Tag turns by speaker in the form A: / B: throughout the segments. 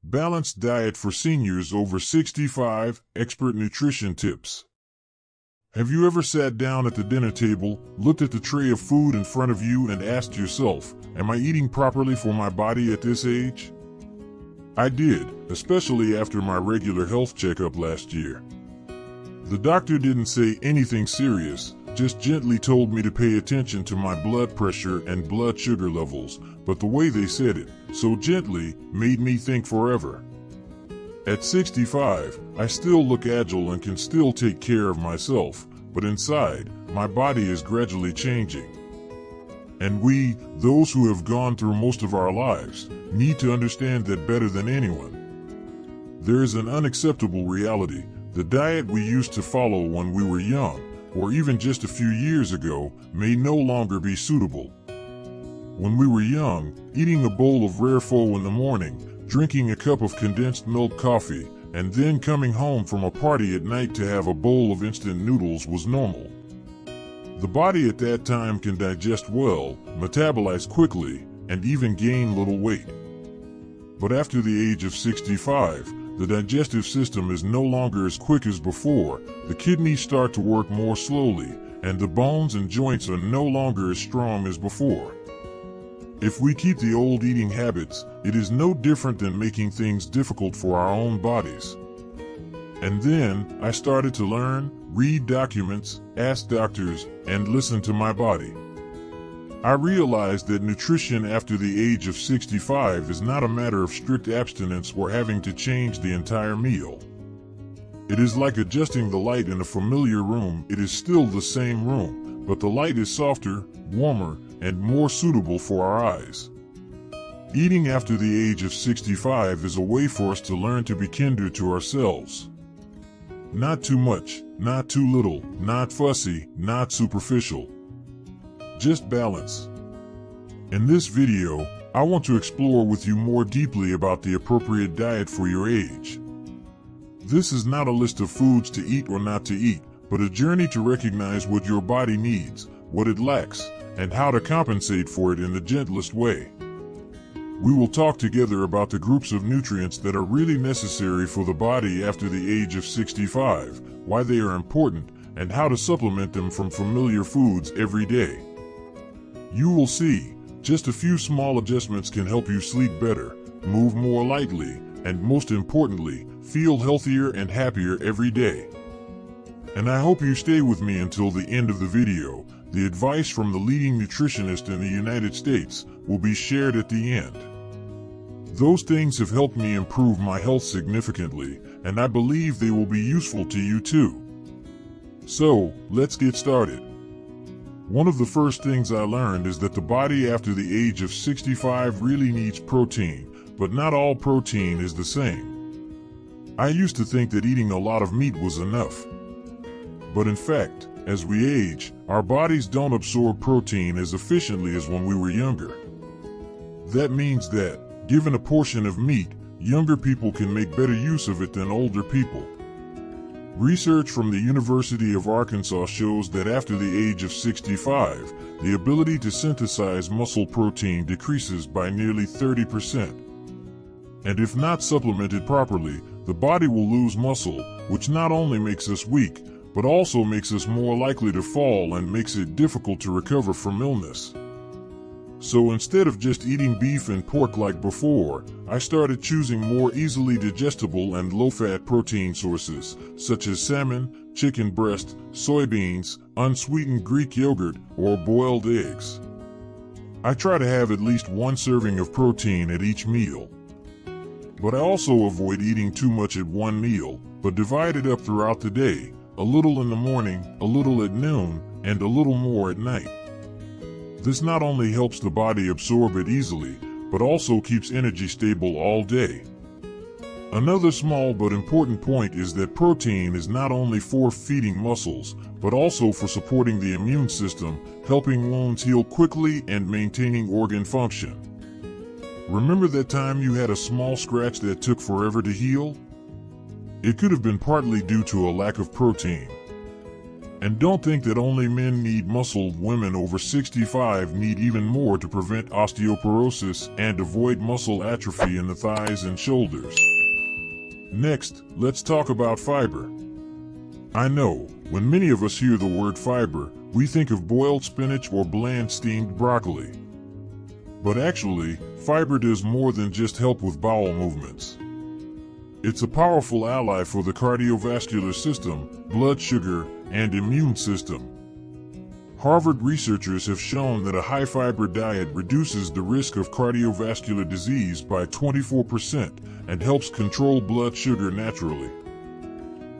A: Balanced diet for seniors over 65, expert nutrition tips. Have you ever sat down at the dinner table, looked at the tray of food in front of you and asked yourself, am I eating properly for my body at this age? I did, especially after my regular health checkup last year. The doctor didn't say anything serious, just gently told me to pay attention to my blood pressure and blood sugar levels, but the way they said it, so gently, made me think forever. At 65, I still look agile and can still take care of myself, but inside, my body is gradually changing. And we, those who have gone through most of our lives, need to understand that better than anyone. There is an unacceptable reality. The diet we used to follow when we were young, or even just a few years ago, may no longer be suitable. When we were young, eating a bowl of rare pho in the morning, drinking a cup of condensed milk coffee, and then coming home from a party at night to have a bowl of instant noodles was normal. The body at that time can digest well, metabolize quickly, and even gain little weight. But after the age of 65, the digestive system is no longer as quick as before, the kidneys start to work more slowly, and the bones and joints are no longer as strong as before. If we keep the old eating habits, it is no different than making things difficult for our own bodies. And then, I started to learn, read documents, ask doctors, and listen to my body. I realized that nutrition after the age of 65 is not a matter of strict abstinence or having to change the entire meal. It is like adjusting the light in a familiar room. It is still the same room, but the light is softer, warmer, and more suitable for our eyes. Eating after the age of 65 is a way for us to learn to be kinder to ourselves. Not too much, not too little, not fussy, not superficial. Just balance. In this video, I want to explore with you more deeply about the appropriate diet for your age. This is not a list of foods to eat or not to eat, but a journey to recognize what your body needs, what it lacks, and how to compensate for it in the gentlest way. We will talk together about the groups of nutrients that are really necessary for the body after the age of 65, why they are important, and how to supplement them from familiar foods every day. You will see, just a few small adjustments can help you sleep better, move more lightly, and most importantly, feel healthier and happier every day. And I hope you stay with me until the end of the video. The advice from the leading nutritionist in the United States will be shared at the end. Those things have helped me improve my health significantly, and I believe they will be useful to you too. So, let's get started. One of the first things I learned is that the body after the age of 65 really needs protein, but not all protein is the same. I used to think that eating a lot of meat was enough. But in fact, as we age, our bodies don't absorb protein as efficiently as when we were younger. That means that, given a portion of meat, younger people can make better use of it than older people. Research from the University of Arkansas shows that after the age of 65, the ability to synthesize muscle protein decreases by nearly 30%. And if not supplemented properly, the body will lose muscle, which not only makes us weak, but also makes us more likely to fall and makes it difficult to recover from illness. So instead of just eating beef and pork like before, I started choosing more easily digestible and low-fat protein sources, such as salmon, chicken breast, soybeans, unsweetened Greek yogurt, or boiled eggs. I try to have at least one serving of protein at each meal. But I also avoid eating too much at one meal, but divide it up throughout the day, a little in the morning, a little at noon, and a little more at night. This not only helps the body absorb it easily, but also keeps energy stable all day. Another small but important point is that protein is not only for feeding muscles, but also for supporting the immune system, helping wounds heal quickly and maintaining organ function. Remember that time you had a small scratch that took forever to heal? It could have been partly due to a lack of protein. And don't think that only men need muscle. Women over 65 need even more to prevent osteoporosis and avoid muscle atrophy in the thighs and shoulders. Next, let's talk about fiber. I know, when many of us hear the word fiber, we think of boiled spinach or bland steamed broccoli. But actually, fiber does more than just help with bowel movements. It's a powerful ally for the cardiovascular system, blood sugar, and immune system. Harvard researchers have shown that a high-fiber diet reduces the risk of cardiovascular disease by 24% and helps control blood sugar naturally.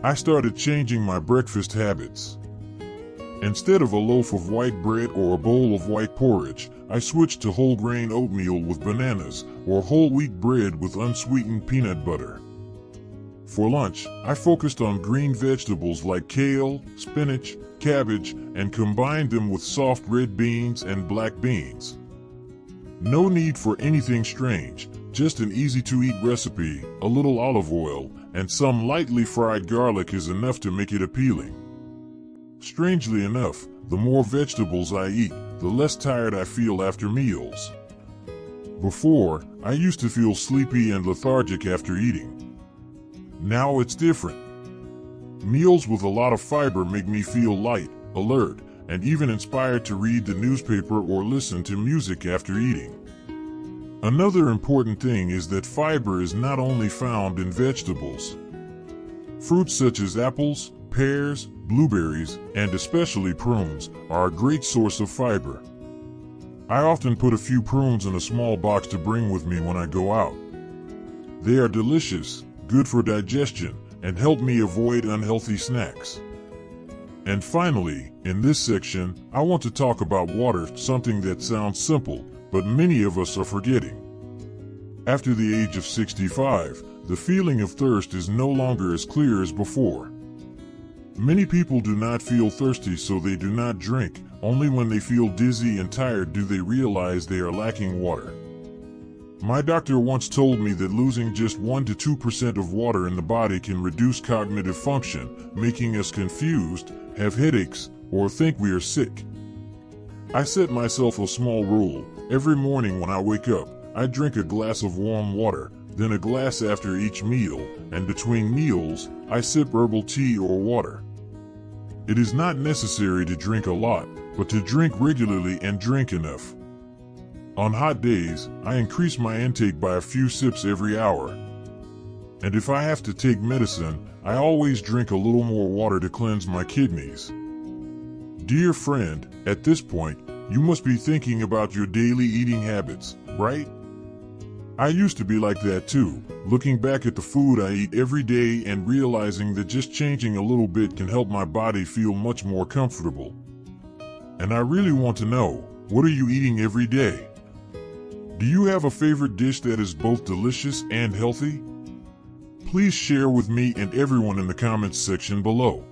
A: I started changing my breakfast habits. Instead of a loaf of white bread or a bowl of white porridge, I switched to whole grain oatmeal with bananas or whole wheat bread with unsweetened peanut butter. For lunch, I focused on green vegetables like kale, spinach, cabbage, and combined them with soft red beans and black beans. No need for anything strange, just an easy-to-eat recipe, a little olive oil, and some lightly fried garlic is enough to make it appealing. Strangely enough, the more vegetables I eat, the less tired I feel after meals. Before, I used to feel sleepy and lethargic after eating. Now it's different. Meals with a lot of fiber make me feel light, alert, and even inspired to read the newspaper or listen to music after eating. Another important thing is that fiber is not only found in vegetables. Fruits such as apples, pears, blueberries, and especially prunes are a great source of fiber. I often put a few prunes in a small box to bring with me when I go out. They are delicious, good for digestion, and help me avoid unhealthy snacks. And finally, in this section, I want to talk about water, something that sounds simple, but many of us are forgetting. After the age of 65, the feeling of thirst is no longer as clear as before. Many people do not feel thirsty, so they do not drink. Only when they feel dizzy and tired do they realize they are lacking water. My doctor once told me that losing just 1 to 2% of water in the body can reduce cognitive function, making us confused, have headaches, or think we are sick. I set myself a small rule. Every morning when I wake up, I drink a glass of warm water, then a glass after each meal, and between meals, I sip herbal tea or water. It is not necessary to drink a lot, but to drink regularly and drink enough. On hot days, I increase my intake by a few sips every hour. And if I have to take medicine, I always drink a little more water to cleanse my kidneys. Dear friend, at this point, you must be thinking about your daily eating habits, right? I used to be like that too, looking back at the food I eat every day and realizing that just changing a little bit can help my body feel much more comfortable. And I really want to know, what are you eating every day? Do you have a favorite dish that is both delicious and healthy? Please share with me and everyone in the comments section below.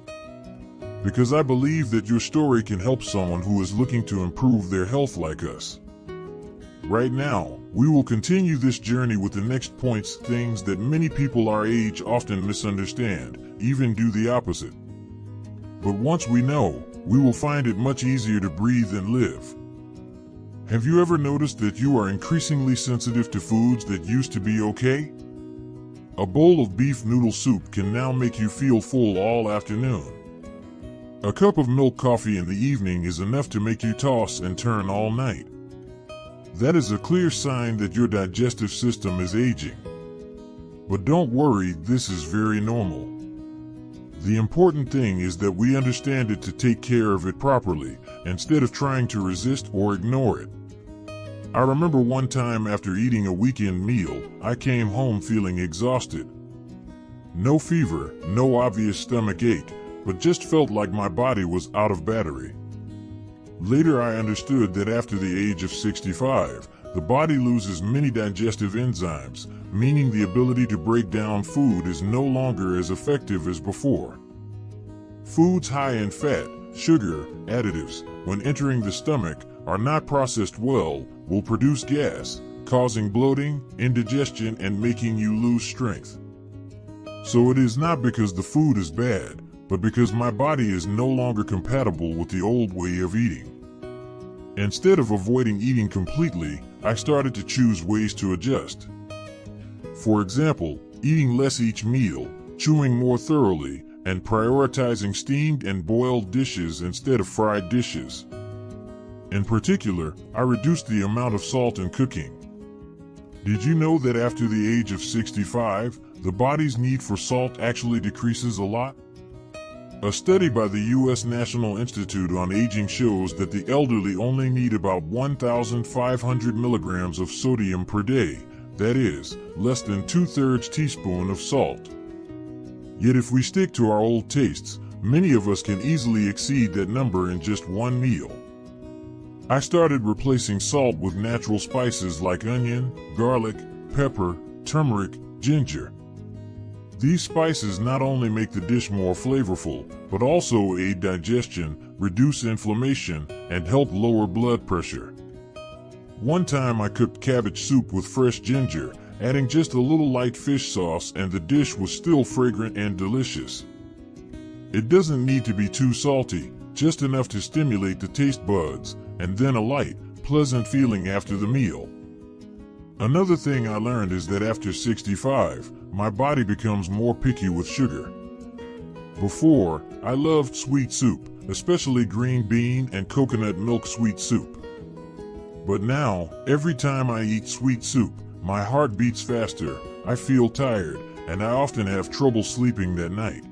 A: Because I believe that your story can help someone who is looking to improve their health like us. Right now, we will continue this journey with the next points, things that many people our age often misunderstand, even do the opposite. But once we know, we will find it much easier to breathe and live. Have you ever noticed that you are increasingly sensitive to foods that used to be okay? A bowl of beef noodle soup can now make you feel full all afternoon. A cup of milk coffee in the evening is enough to make you toss and turn all night. That is a clear sign that your digestive system is aging. But don't worry, this is very normal. The important thing is that we understand it to take care of it properly, instead of trying to resist or ignore it. I remember one time after eating a weekend meal, I came home feeling exhausted. No fever, no obvious stomach ache, but just felt like my body was out of battery. Later I understood that after the age of 65, the body loses many digestive enzymes, meaning the ability to break down food is no longer as effective as before. Foods high in fat, sugar, additives, when entering the stomach, are not processed well, will produce gas, causing bloating, indigestion, and making you lose strength. So it is not because the food is bad, but because my body is no longer compatible with the old way of eating. Instead of avoiding eating completely, I started to choose ways to adjust. For example, eating less each meal, chewing more thoroughly, and prioritizing steamed and boiled dishes instead of fried dishes. In particular, I reduced the amount of salt in cooking. Did you know that after the age of 65, the body's need for salt actually decreases a lot? A study by the U.S. National Institute on Aging shows that the elderly only need about 1,500 milligrams of sodium per day, that is, less than 2/3 teaspoon of salt. Yet if we stick to our old tastes, many of us can easily exceed that number in just one meal. I started replacing salt with natural spices like onion, garlic, pepper, turmeric, ginger. These spices not only make the dish more flavorful, but also aid digestion, reduce inflammation, and help lower blood pressure. One time I cooked cabbage soup with fresh ginger, adding just a little light fish sauce, and the dish was still fragrant and delicious. It doesn't need to be too salty, just enough to stimulate the taste buds, and then a light, pleasant feeling after the meal. Another thing I learned is that after 65, my body becomes more picky with sugar. Before, I loved sweet soup, especially green bean and coconut milk sweet soup. But now, every time I eat sweet soup, my heart beats faster, I feel tired, and I often have trouble sleeping that night.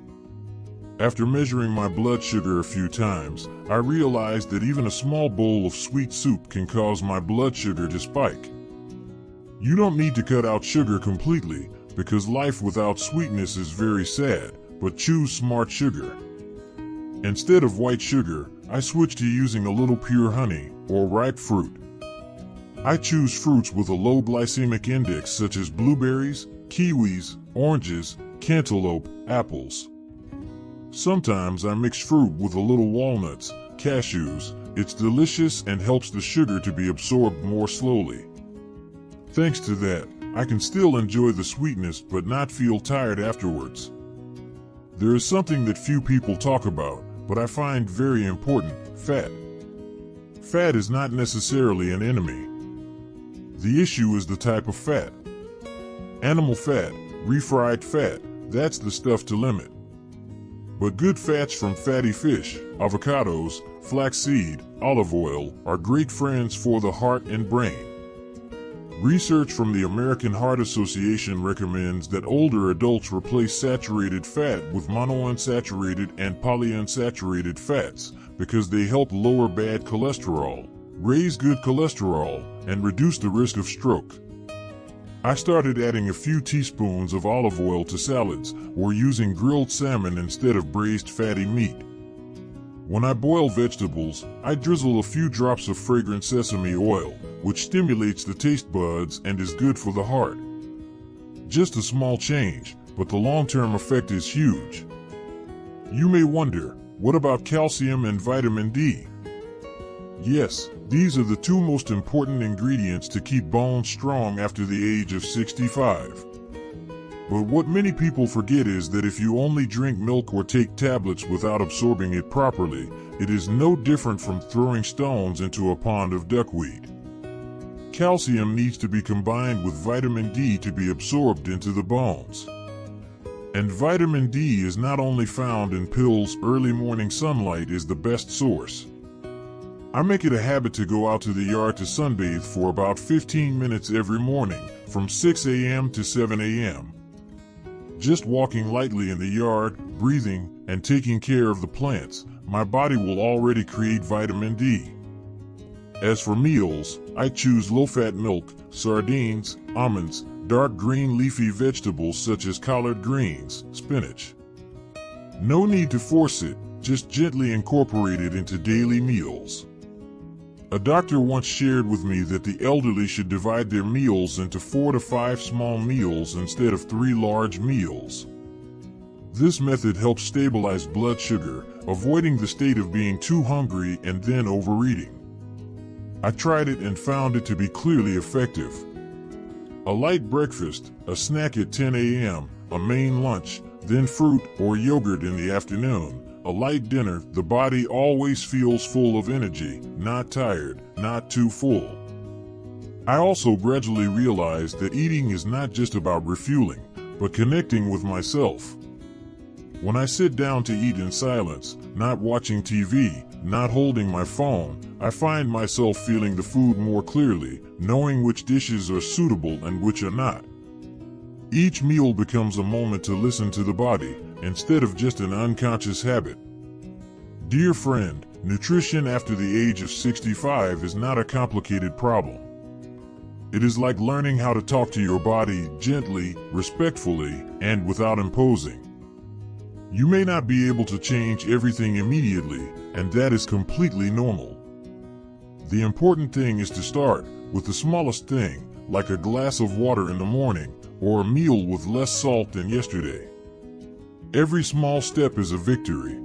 A: After measuring my blood sugar a few times, I realized that even a small bowl of sweet soup can cause my blood sugar to spike. You don't need to cut out sugar completely, because life without sweetness is very sad, but choose smart sugar. Instead of white sugar, I switched to using a little pure honey, or ripe fruit. I choose fruits with a low glycemic index such as blueberries, kiwis, oranges, cantaloupe, apples. Sometimes I mix fruit with a little walnuts, cashews. It's delicious and helps the sugar to be absorbed more slowly. Thanks to that, I can still enjoy the sweetness but not feel tired afterwards. There is something that few people talk about, but I find very important: fat. Fat is not necessarily an enemy. The issue is the type of fat. Animal fat, refried fat, that's the stuff to limit. But good fats from fatty fish, avocados, flaxseed, olive oil are great friends for the heart and brain. Research from the American Heart Association recommends that older adults replace saturated fat with monounsaturated and polyunsaturated fats because they help lower bad cholesterol, raise good cholesterol, and reduce the risk of stroke. I started adding a few teaspoons of olive oil to salads or using grilled salmon instead of braised fatty meat. When I boil vegetables, I drizzle a few drops of fragrant sesame oil, which stimulates the taste buds and is good for the heart. Just a small change, but the long-term effect is huge. You may wonder, what about calcium and vitamin D? Yes, these are the two most important ingredients to keep bones strong after the age of 65. But what many people forget is that if you only drink milk or take tablets without absorbing it properly, it is no different from throwing stones into a pond of duckweed. Calcium needs to be combined with vitamin D to be absorbed into the bones. And vitamin D is not only found in pills. Early morning sunlight is the best source. I make it a habit to go out to the yard to sunbathe for about 15 minutes every morning, from 6 a.m. to 7 a.m. Just walking lightly in the yard, breathing, and taking care of the plants, my body will already create vitamin D. As for meals, I choose low-fat milk, sardines, almonds, dark green leafy vegetables such as collard greens, spinach. No need to force it, just gently incorporate it into daily meals. A doctor once shared with me that the elderly should divide their meals into 4 to 5 small meals instead of 3 large meals. This method helps stabilize blood sugar, avoiding the state of being too hungry and then overeating. I tried it and found it to be clearly effective. A light breakfast, a snack at 10 a.m., a main lunch, then fruit or yogurt in the afternoon. A light dinner, the body always feels full of energy, not tired, not too full. I also gradually realized that eating is not just about refueling, but connecting with myself. When I sit down to eat in silence, not watching TV, not holding my phone, I find myself feeling the food more clearly, knowing which dishes are suitable and which are not. Each meal becomes a moment to listen to the body, instead of just an unconscious habit. Dear friend, nutrition after the age of 65 is not a complicated problem. It is like learning how to talk to your body gently, respectfully, and without imposing. You may not be able to change everything immediately, and that is completely normal. The important thing is to start with the smallest thing, like a glass of water in the morning, or a meal with less salt than yesterday. Every small step is a victory.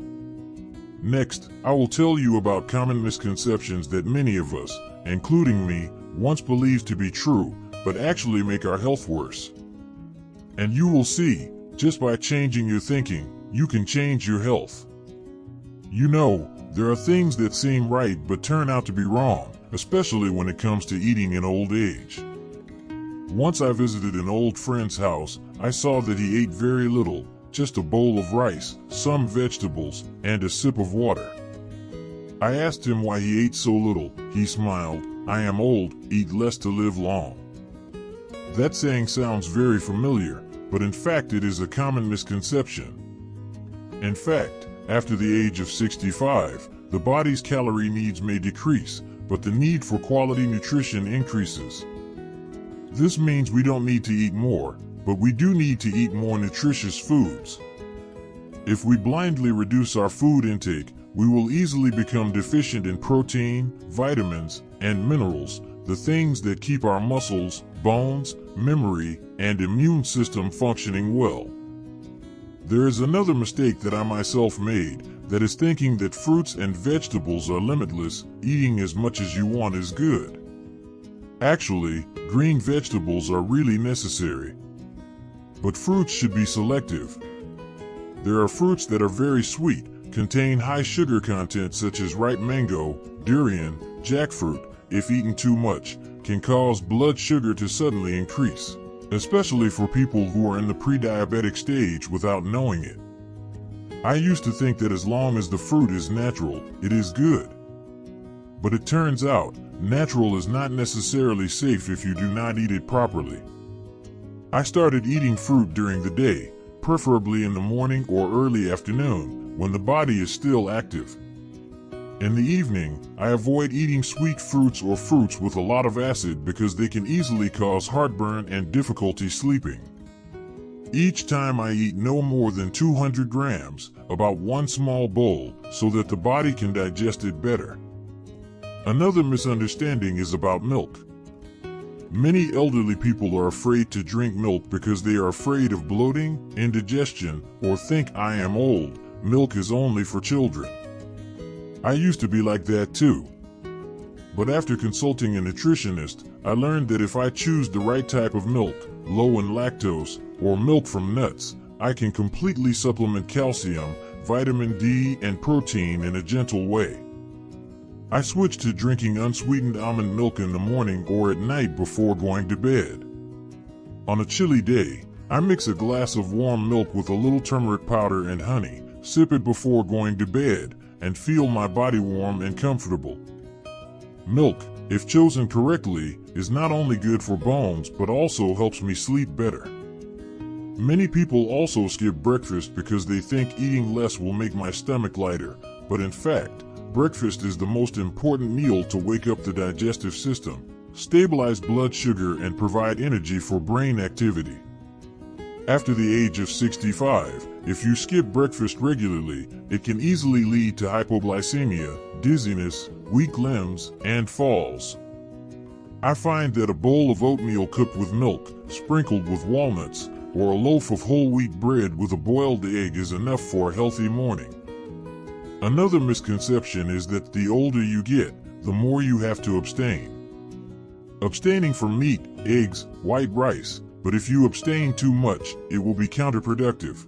A: Next, I will tell you about common misconceptions that many of us, including me, once believed to be true, but actually make our health worse. And you will see, just by changing your thinking, you can change your health. You know, there are things that seem right but turn out to be wrong, especially when it comes to eating in old age. Once I visited an old friend's house, I saw that he ate very little, just a bowl of rice, some vegetables, and a sip of water. I asked him why he ate so little. He smiled. "I am old, eat less to live long." That saying sounds very familiar, but in fact it is a common misconception. In fact, after the age of 65, the body's calorie needs may decrease, but the need for quality nutrition increases. This means we don't need to eat more, but we do need to eat more nutritious foods. If we blindly reduce our food intake, we will easily become deficient in protein, vitamins, and minerals, the things that keep our muscles, bones, memory, and immune system functioning well. There is another mistake that I myself made, that is thinking that fruits and vegetables are limitless, eating as much as you want is good. Actually, green vegetables are really necessary. But fruits should be selective. There are fruits that are very sweet, contain high sugar content such as ripe mango, durian, jackfruit. If eaten too much, can cause blood sugar to suddenly increase, especially for people who are in the pre-diabetic stage without knowing it. I used to think that as long as the fruit is natural, it is good. But it turns out, natural is not necessarily safe if you do not eat it properly. I started eating fruit during the day, preferably in the morning or early afternoon, when the body is still active. In the evening, I avoid eating sweet fruits or fruits with a lot of acid because they can easily cause heartburn and difficulty sleeping. Each time I eat no more than 200 grams, about one small bowl, so that the body can digest it better. Another misunderstanding is about milk. Many elderly people are afraid to drink milk because they are afraid of bloating, indigestion, or think I am old, milk is only for children. I used to be like that too. But after consulting a nutritionist, I learned that if I choose the right type of milk, low in lactose, or milk from nuts, I can completely supplement calcium, vitamin D, and protein in a gentle way. I switched to drinking unsweetened almond milk in the morning or at night before going to bed. On a chilly day, I mix a glass of warm milk with a little turmeric powder and honey, sip it before going to bed, and feel my body warm and comfortable. Milk, if chosen correctly, is not only good for bones but also helps me sleep better. Many people also skip breakfast because they think eating less will make my stomach lighter, but in fact, breakfast is the most important meal to wake up the digestive system, stabilize blood sugar, and provide energy for brain activity. After the age of 65, if you skip breakfast regularly, it can easily lead to hypoglycemia, dizziness, weak limbs, and falls. I find that a bowl of oatmeal cooked with milk, sprinkled with walnuts, or a loaf of whole wheat bread with a boiled egg is enough for a healthy morning. Another misconception is that the older you get, the more you have to abstain. Abstaining from meat, eggs, white rice, but if you abstain too much, it will be counterproductive.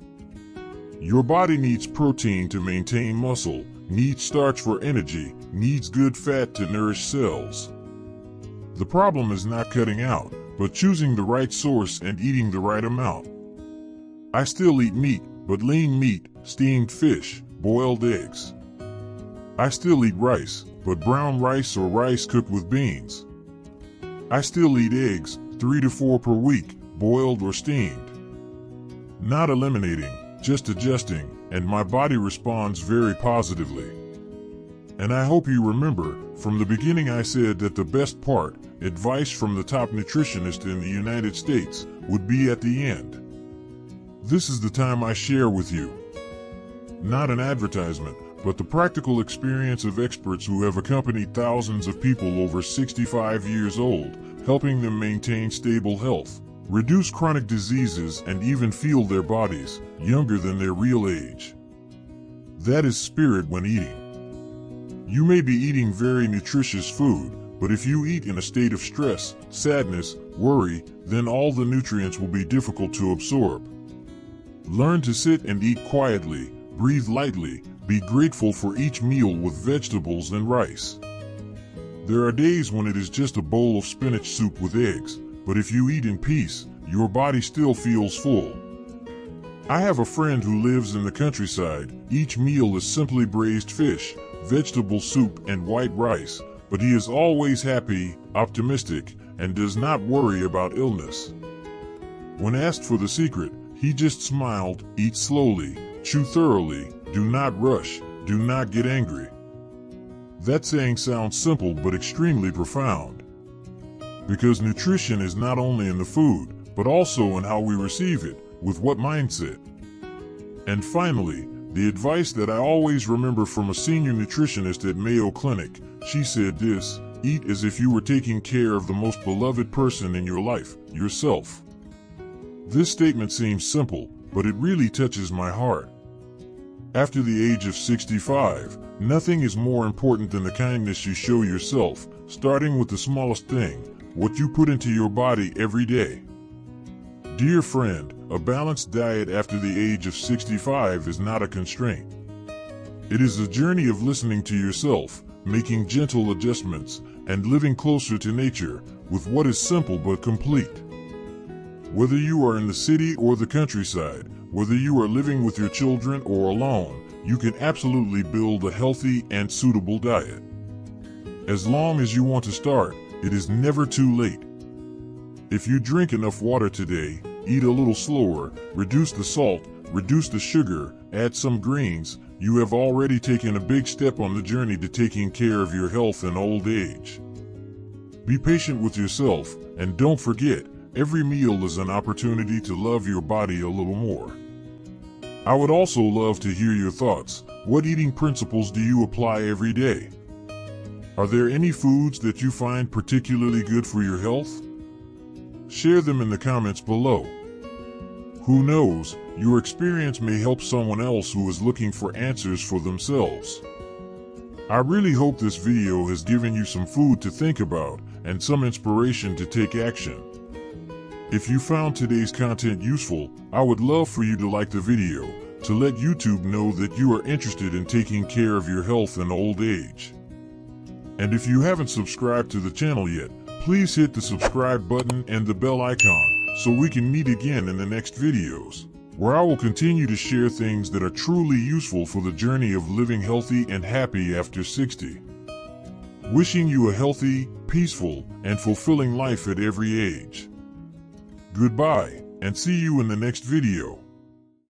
A: Your body needs protein to maintain muscle, needs starch for energy, needs good fat to nourish cells. The problem is not cutting out, but choosing the right source and eating the right amount. I still eat meat, but lean meat, steamed fish, boiled eggs. I still eat rice, but brown rice or rice cooked with beans. I still eat eggs, 3 to 4 per week, boiled or steamed. Not eliminating, just adjusting, and my body responds very positively. And I hope you remember, from the beginning I said that the best part, advice from the top nutritionist in the United States, would be at the end. This is the time I share with you. Not an advertisement, but the practical experience of experts who have accompanied thousands of people over 65 years old, helping them maintain stable health, reduce chronic diseases, and even feel their bodies younger than their real age. That is spirit when eating. You may be eating very nutritious food, but if you eat in a state of stress, sadness, worry, then all the nutrients will be difficult to absorb. Learn to sit and eat quietly, breathe lightly, be grateful for each meal with vegetables and rice. There are days when it is just a bowl of spinach soup with eggs, but if you eat in peace, your body still feels full. I have a friend who lives in the countryside. Each meal is simply braised fish, vegetable soup, and white rice, but he is always happy, optimistic, and does not worry about illness. When asked for the secret, he just smiled, eat slowly, chew thoroughly, do not rush, do not get angry. That saying sounds simple but extremely profound. Because nutrition is not only in the food, but also in how we receive it, with what mindset. And finally, the advice that I always remember from a senior nutritionist at Mayo Clinic, she said this: eat as if you were taking care of the most beloved person in your life, yourself. This statement seems simple, but it really touches my heart. After the age of 65, nothing is more important than the kindness you show yourself, starting with the smallest thing, what you put into your body every day. Dear friend, a balanced diet after the age of 65 is not a constraint. It is a journey of listening to yourself, making gentle adjustments, and living closer to nature, with what is simple but complete. Whether you are in the city or the countryside, whether you are living with your children or alone, you can absolutely build a healthy and suitable diet. As long as you want to start, it is never too late. If you drink enough water today, eat a little slower, reduce the salt, reduce the sugar, add some greens, you have already taken a big step on the journey to taking care of your health in old age. Be patient with yourself, and don't forget, every meal is an opportunity to love your body a little more. I would also love to hear your thoughts. What eating principles do you apply every day? Are there any foods that you find particularly good for your health? Share them in the comments below. Who knows, your experience may help someone else who is looking for answers for themselves. I really hope this video has given you some food to think about and some inspiration to take action. If you found today's content useful, I would love for you to like the video, to let YouTube know that you are interested in taking care of your health in old age. And if you haven't subscribed to the channel yet, please hit the subscribe button and the bell icon so we can meet again in the next videos, where I will continue to share things that are truly useful for the journey of living healthy and happy after 60. Wishing you a healthy, peaceful, and fulfilling life at every age. Goodbye, and see you in the next video.